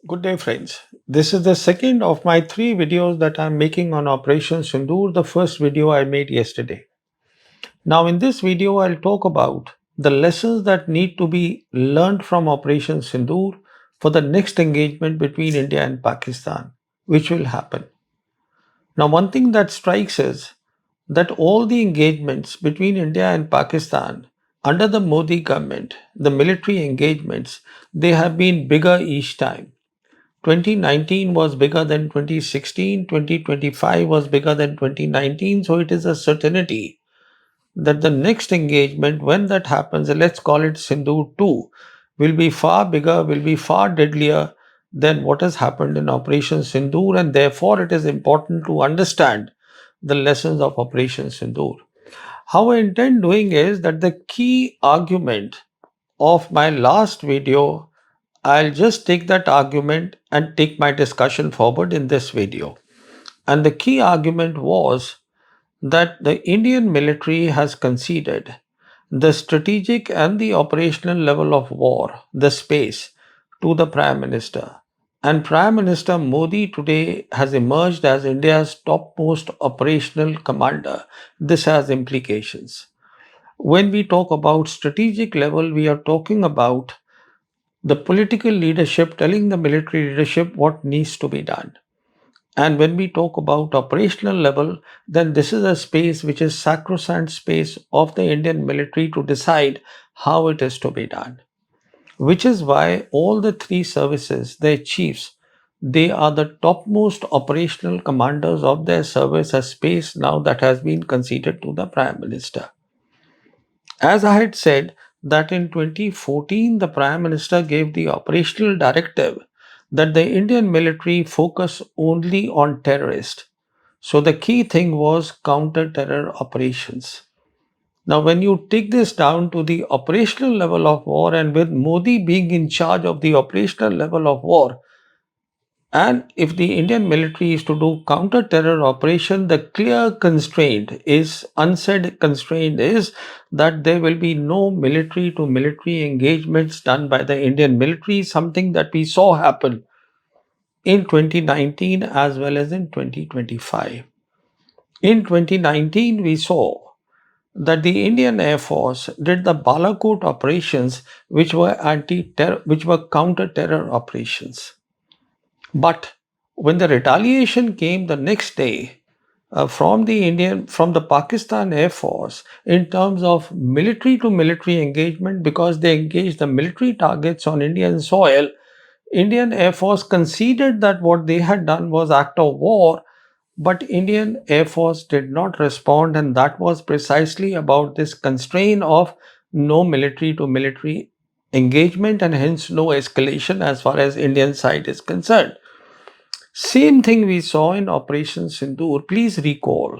Good day, friends. This is the second of my three videos that I'm making on Operation Sindoor, the first video I made yesterday. Now, in this video, I'll talk about the lessons that need to be learned from Operation Sindoor for the next engagement between India and Pakistan, which will happen. Now, one thing that strikes is that all the engagements between India and Pakistan under the Modi government, the military engagements, they have been bigger each time. 2019 was bigger than 2016, 2025 was bigger than 2019. So it is a certainty that the next engagement, when that happens, let's call it Sindoor 2, will be far bigger, will be far deadlier than what has happened in Operation Sindoor. And therefore, it is important to understand the lessons of Operation Sindoor. How I intend doing is that the key argument of my last video, I'll just take that argument and take my discussion forward in this video. And the key argument was that the Indian military has conceded the strategic and the operational level of war, the space, to the Prime Minister. And Prime Minister Modi today has emerged as India's topmost operational commander. This has implications. When we talk about strategic level, we are talking about the political leadership telling the military leadership what needs to be done. And when we talk about operational level, then this is a space which is sacrosanct space of the Indian military to decide how it is to be done. Which is why all the three services, their chiefs, they are the topmost operational commanders of their service, a space now that has been conceded to the Prime Minister. As I had said, that in 2014, the Prime Minister gave the operational directive that the Indian military focus only on terrorists. So the key thing was counter terror operations. Now, when you take this down to the operational level of war, and with Modi being in charge of the operational level of war, and if the Indian military is to do counter-terror operation, the clear constraint is, unsaid constraint is that there will be no military to military engagements done by the Indian military, something that we saw happen in 2019 as well as in 2025. In 2019, we saw that the Indian Air Force did the Balakot operations, which were counter-terror operations. But when the retaliation came the next day from the Pakistan Air Force in terms of military to military engagement, because they engaged the military targets on Indian soil, Indian Air Force conceded that what they had done was act of war, but Indian Air Force did not respond, and that was precisely about this constraint of no military to military engagement and hence no escalation as far as Indian side is concerned. Same thing we saw in Operation Sindoor. Please recall,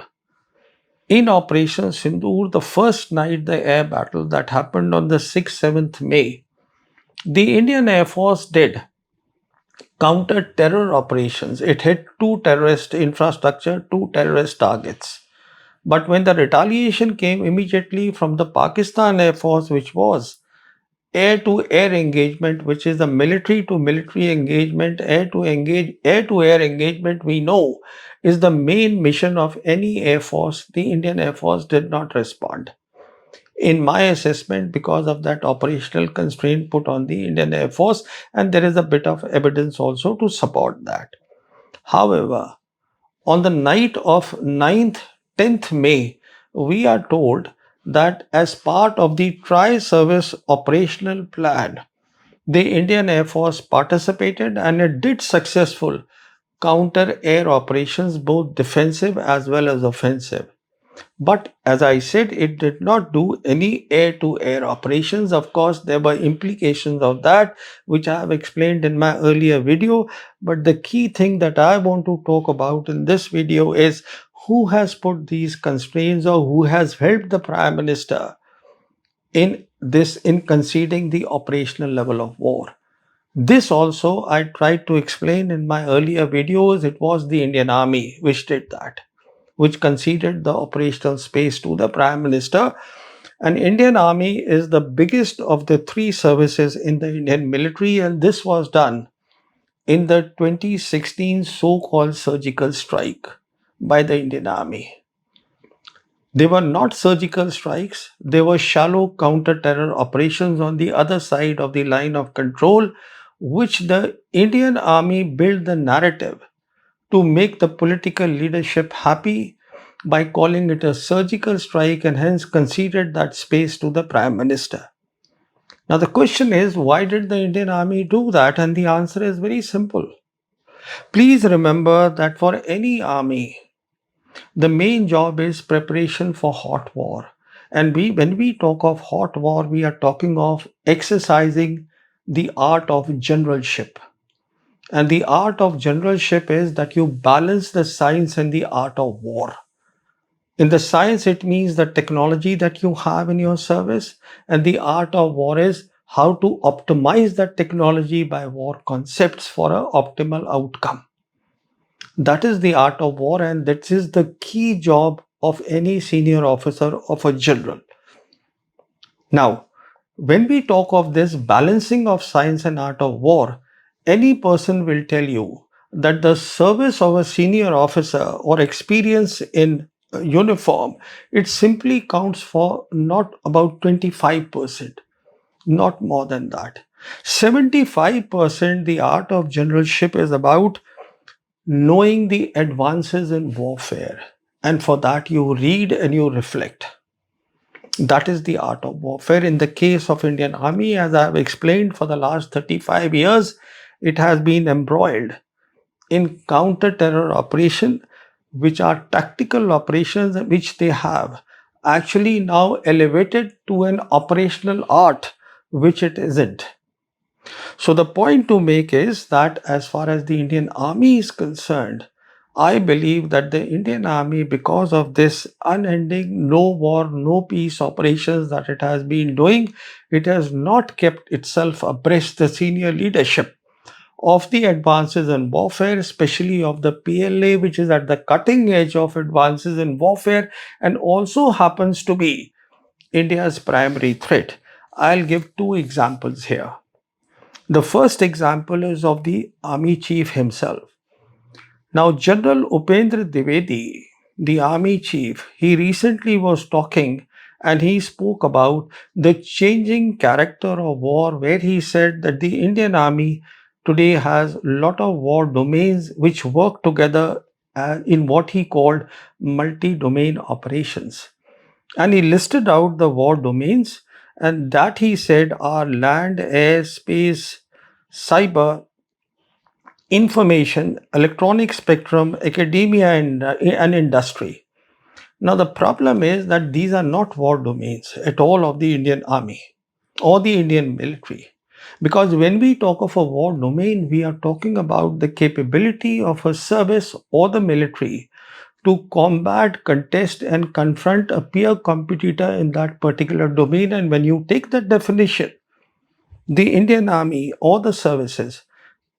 in Operation Sindoor, the first night, the air battle that happened on the 6th, 7th May, the Indian Air Force did counter terror operations. It hit two terrorist infrastructure, two terrorist targets. But when the retaliation came immediately from the Pakistan Air Force, which was air to air engagement, which is the military to military engagement, air to air engagement, we know is the main mission of any air force. The Indian Air Force did not respond. In my assessment, because of that operational constraint put on the Indian Air Force, and there is a bit of evidence also to support that. However, on the night of 9th, 10th May, we are told that as part of the tri-service operational plan, the Indian Air Force participated and it did successful counter air operations, both defensive as well as offensive. But as I said, it did not do any air to air operations. Of course, there were implications of that, which I have explained in my earlier video. But the key thing that I want to talk about in this video is who has put these constraints or who has helped the Prime Minister in conceding the operational level of war. This also I tried to explain in my earlier videos. It was the Indian Army which did that, which conceded the operational space to the Prime Minister. And Indian Army is the biggest of the three services in the Indian military, and this was done in the 2016 so-called surgical strike by the Indian Army. They were not surgical strikes, they were shallow counter-terror operations on the other side of the line of control, which the Indian Army built the narrative to make the political leadership happy by calling it a surgical strike and hence conceded that space to the Prime Minister. Now, the question is, why did the Indian Army do that? And the answer is very simple. Please remember that for any army, the main job is preparation for hot war. And when we talk of hot war, we are talking of exercising the art of generalship. And the art of generalship is that you balance the science and the art of war. In the science, it means the technology that you have in your service, and the art of war is how to optimize that technology by war concepts for an optimal outcome. That is the art of war, and that is the key job of any senior officer of a general. Now, when we talk of this balancing of science and art of war, any person will tell you that the service of a senior officer or experience in uniform, it simply counts for not about 25%, not more than that. 75% the art of generalship is about knowing the advances in warfare. And for that, you read and you reflect. That is the art of warfare. In the case of Indian Army, as I have explained, for the last 35 years, it has been embroiled in counter-terror operation, which are tactical operations which they have actually now elevated to an operational art, which it isn't. So the point to make is that as far as the Indian Army is concerned, I believe that the Indian Army, because of this unending no war, no peace operations that it has been doing, it has not kept itself abreast the senior leadership of the advances in warfare, especially of the PLA, which is at the cutting edge of advances in warfare and also happens to be India's primary threat. I'll give two examples here. The first example is of the army chief himself. Now, General Upendra Dwivedi, the army chief, he recently was talking and he spoke about the changing character of war, where he said that the Indian army today has a lot of war domains which work together in what he called multi-domain operations. And he listed out the war domains, and that he said are land, air, space, cyber, information, electronic spectrum, academia, and industry. Now, the problem is that these are not war domains at all of the Indian Army or the Indian military. Because when we talk of a war domain, we are talking about the capability of a service or the military to combat, contest, and confront a peer competitor in that particular domain. And when you take that definition, the Indian Army or the services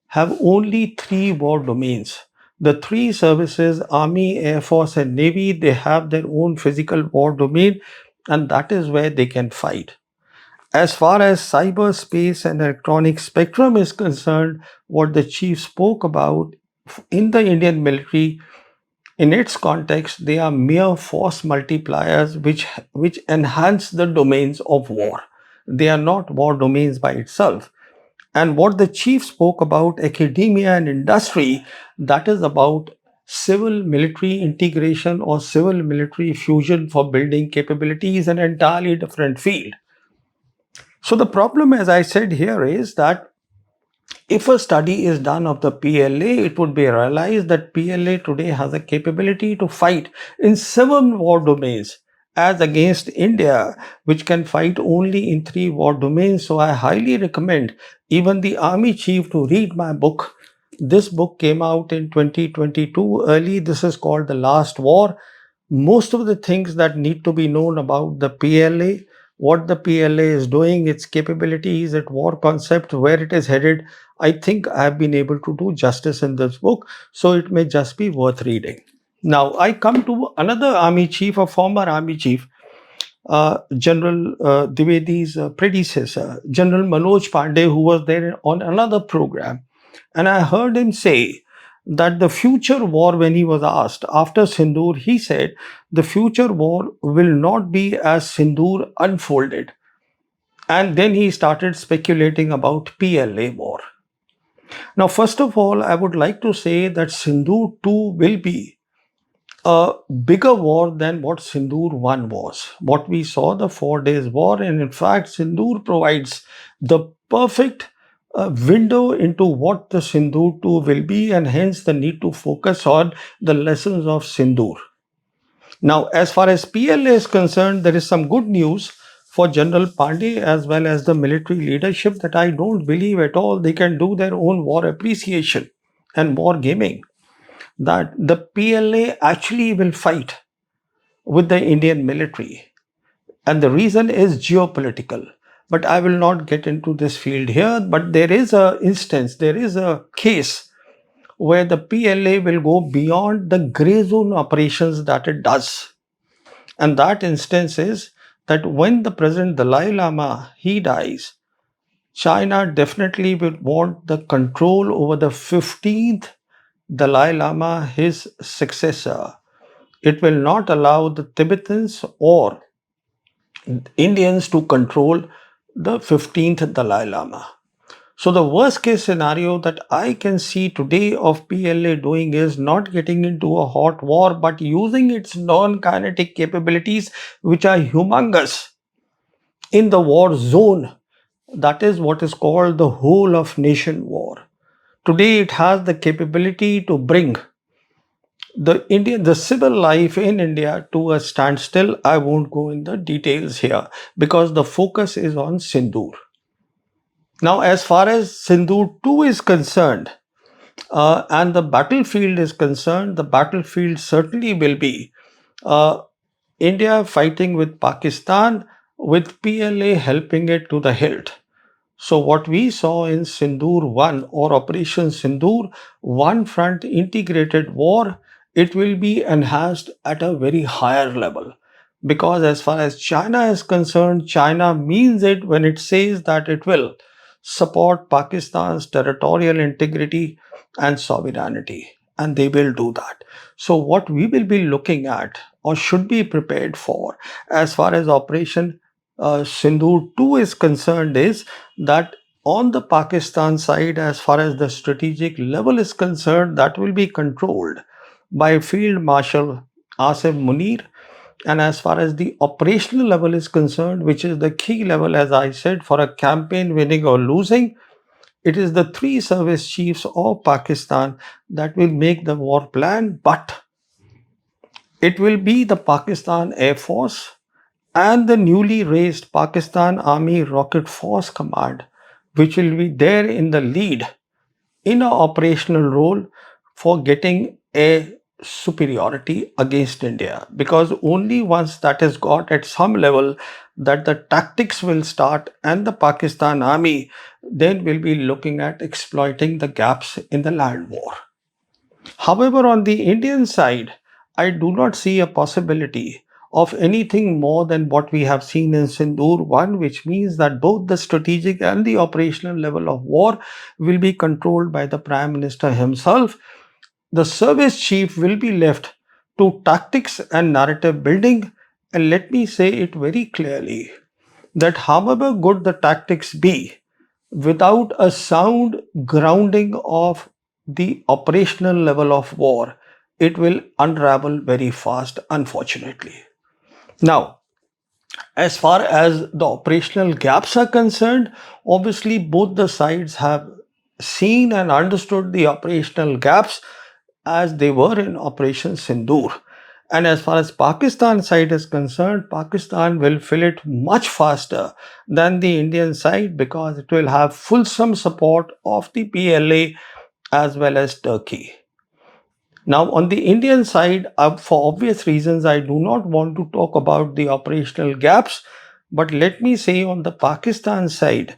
have only three war domains. The three services, Army, Air Force, and Navy, they have their own physical war domain, and that is where they can fight. As far as cyberspace and electronic spectrum is concerned, what the chief spoke about in the Indian military, in its context, they are mere force multipliers which enhance the domains of war. They are not war domains by itself. And what the chief spoke about, academia and industry, that is about civil military integration or civil military fusion for building capabilities, an entirely different field. So the problem, as I said here, is that if a study is done of the PLA, it would be realized that PLA today has a capability to fight in 7 war domains as against India, which can fight only in 3 war domains. So I highly recommend even the army chief to read my book. This book came out in 2022 early. This is called The Last War. Most of the things that need to be known about the PLA, what the PLA is doing, its capabilities, its war concept, where it is headed, I think I have been able to do justice in this book, so it may just be worth reading. Now, I come to another army chief, a former army chief, General Dwivedi's predecessor, General Manoj Pandey, who was there on another program. And I heard him say that the future war, when he was asked after Sindoor, he said the future war will not be as Sindoor unfolded. And then he started speculating about PLA war. Now, first of all, I would like to say that Sindoor 2 will be a bigger war than what Sindoor 1 was. What we saw, the 4 days war, and in fact, Sindoor provides the perfect window into what the Sindoor 2 will be, and hence the need to focus on the lessons of Sindoor. Now, as far as PLA is concerned, there is some good news for General Pandey as well as the military leadership that I don't believe at all they can do their own war appreciation and war gaming. That the PLA actually will fight with the Indian military. And the reason is geopolitical. But I will not get into this field here. But there is a instance, there is a case where the PLA will go beyond the gray zone operations that it does. And that instance is that when the President Dalai Lama he dies, China definitely will want the control over the 15th Dalai Lama, his successor. It will not allow the Tibetans or Indians to control the 15th Dalai Lama. So, the worst case scenario that I can see today of PLA doing is not getting into a hot war but using its non kinetic capabilities, which are humongous, in the war zone. That is what is called the whole of nation war. Today, it has the capability to bring the civil life in India to a standstill. I won't go in the details here because the focus is on Sindoor. Now, as far as Sindoor 2 is concerned, and the battlefield is concerned, the battlefield certainly will be uh, India fighting with Pakistan, with PLA helping it to the hilt. So, what we saw in Sindoor 1 or Operation Sindoor, one front integrated war, it will be enhanced at a very higher level. Because as far as China is concerned, China means it when it says that it will support Pakistan's territorial integrity and sovereignty. And they will do that. So, what we will be looking at or should be prepared for as far as Operation Sindoor 2 is concerned is that on the Pakistan side, as far as the strategic level is concerned, that will be controlled by Field Marshal Asif Munir. And as far as the operational level is concerned, which is the key level, as I said, for a campaign winning or losing, it is the three service chiefs of Pakistan that will make the war plan, but it will be the Pakistan Air Force and the newly raised Pakistan Army Rocket Force Command, which will be there in the lead in an operational role for getting a superiority against India. Because only once that is got at some level that the tactics will start and the Pakistan Army then will be looking at exploiting the gaps in the land war. However, on the Indian side, I do not see a possibility of anything more than what we have seen in Sindoor 1, which means that both the strategic and the operational level of war will be controlled by the Prime Minister himself. The service chief will be left to tactics and narrative building. And let me say it very clearly that however good the tactics be, without a sound grounding of the operational level of war, it will unravel very fast, unfortunately. Now, as far as the operational gaps are concerned, obviously both the sides have seen and understood the operational gaps as they were in Operation Sindoor. And as far as Pakistan side is concerned, Pakistan will fill it much faster than the Indian side because it will have fulsome support of the PLA as well as Turkey. Now, on the Indian side, for obvious reasons, I do not want to talk about the operational gaps. But let me say on the Pakistan side,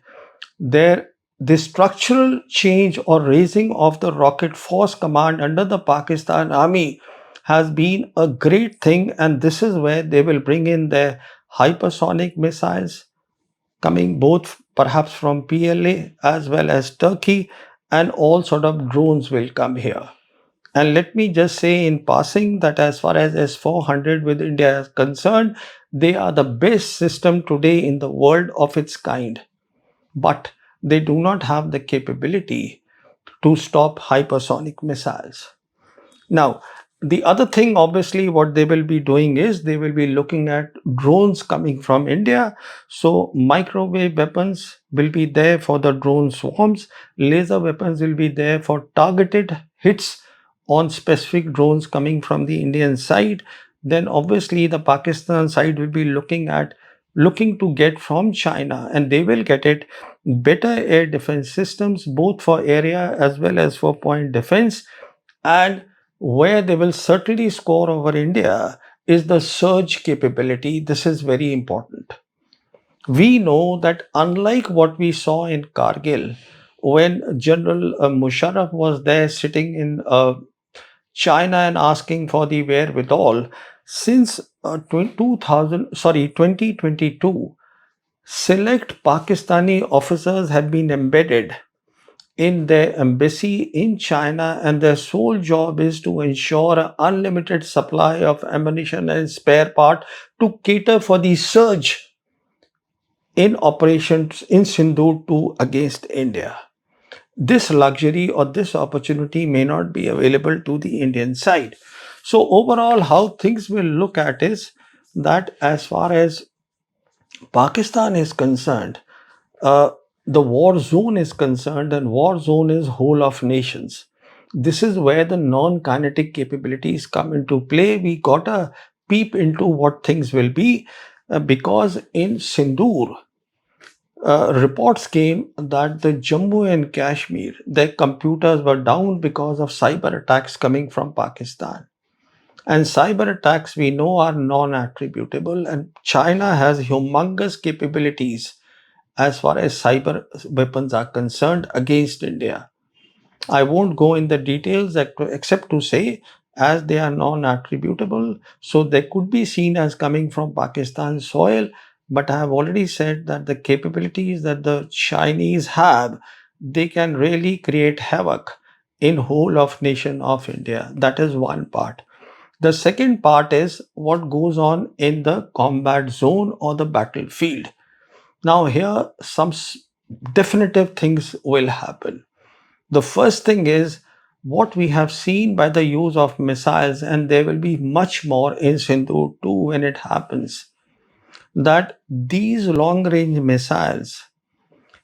there the structural change or raising of the rocket force command under the Pakistan Army has been a great thing, and this is where they will bring in their hypersonic missiles coming both perhaps from PLA as well as Turkey, and all sort of drones will come here. And let me just say in passing that as far as S-400 with India is concerned, they are the best system today in the world of its kind. But they do not have the capability to stop hypersonic missiles. Now, the other thing, obviously, what they will be doing is they will be looking at drones coming from India. So, microwave weapons will be there for the drone swarms, laser weapons will be there for targeted hits on specific drones coming from the Indian side. Then, obviously, the Pakistan side will be looking to get from China, and they will get it better air defense systems both for area as well as for point defense. And where they will certainly score over India is the surge capability. This is very important. We know that unlike what we saw in Kargil, when General Musharraf was there sitting in China and asking for the wherewithal, since 2022, select Pakistani officers have been embedded in their embassy in China, and their sole job is to ensure an unlimited supply of ammunition and spare part to cater for the surge in operations in Sindoor.2 against India. This luxury or this opportunity may not be available to the Indian side. So overall, how things will look at is that as far as Pakistan is concerned, uh, the war zone is concerned, and war zone is whole of nations. This is where the non-kinetic capabilities come into play. We got a peep into what things will be because in Sindoor, reports came that the Jammu and Kashmir, their computers were down because of cyber attacks coming from Pakistan. And cyber attacks we know are non-attributable, and China has humongous capabilities as far as cyber weapons are concerned against India. I won't go in the details except to say as they are non-attributable, so they could be seen as coming from Pakistan soil. But I have already said that the capabilities that the Chinese have, they can really create havoc in whole of nation of India. That is one part. The second part is what goes on in the combat zone or the battlefield. Now, here some definitive things will happen. The first thing is what we have seen by the use of missiles, and there will be much more in Sindoor too when it happens. That these long range missiles,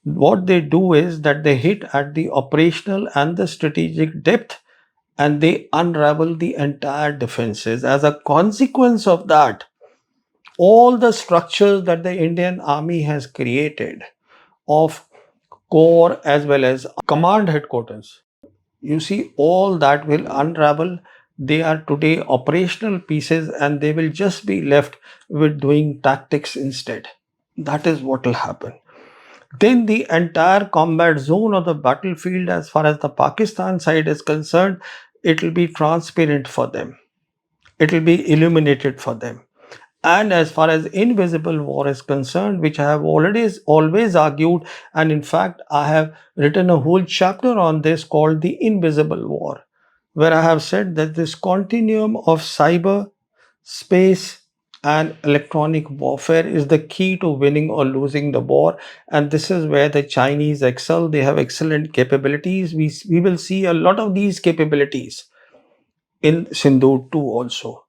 what they do is that they hit at the operational and the strategic depth, and they unravel the entire defenses. As a consequence of that, all the structures that the Indian Army has created of core as well as command headquarters, you see, all that will unravel. They are today operational pieces and they will just be left with doing tactics instead. That is what will happen. Then the entire combat zone of the battlefield, as far as the Pakistan side is concerned, it will be transparent for them. It will be illuminated for them. And as far as invisible war is concerned, which I have already always argued, and in fact, I have written a whole chapter on this called the invisible war, where I have said that this continuum of cyber, space, and electronic warfare is the key to winning or losing the war. And this is where the Chinese excel. They have excellent capabilities. We will see a lot of these capabilities in Sindoor 2 also.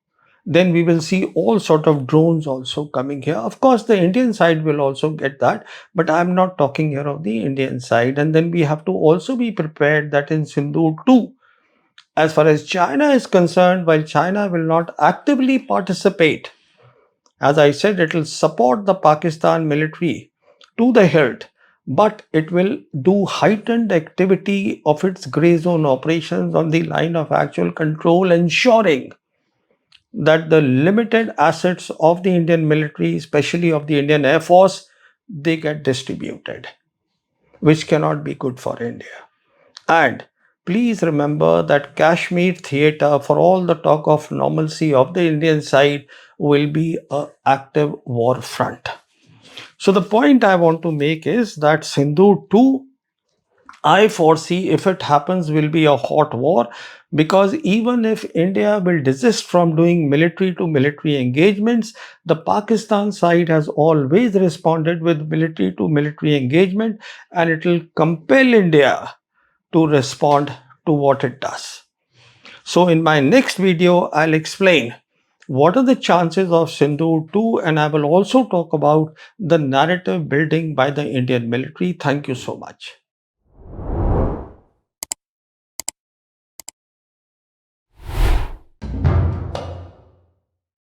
Then we will see all sort of drones also coming here. Of course, the Indian side will also get that, but I'm not talking here of the Indian side. And then we have to also be prepared that in Sindoor 2, as far as China is concerned, while China will not actively participate, as I said, it will support the Pakistan military to the hilt, but it will do heightened activity of its gray zone operations on the line of actual control, ensuring that the limited assets of the Indian military, especially of the Indian Air Force, they get distributed, which cannot be good for India. And please remember that Kashmir theater, for all the talk of normalcy of the Indian side, will be an active war front. So the point I want to make is that Sindoor 2 I foresee if it happens will be a hot war, because even if India will desist from doing military to military engagements, the Pakistan side has always responded with military to military engagement, and it will compel India to respond to what it does. So in my next video, I'll explain what are the chances of Sindoor 2, and I will also talk about the narrative building by the Indian military. Thank you so much.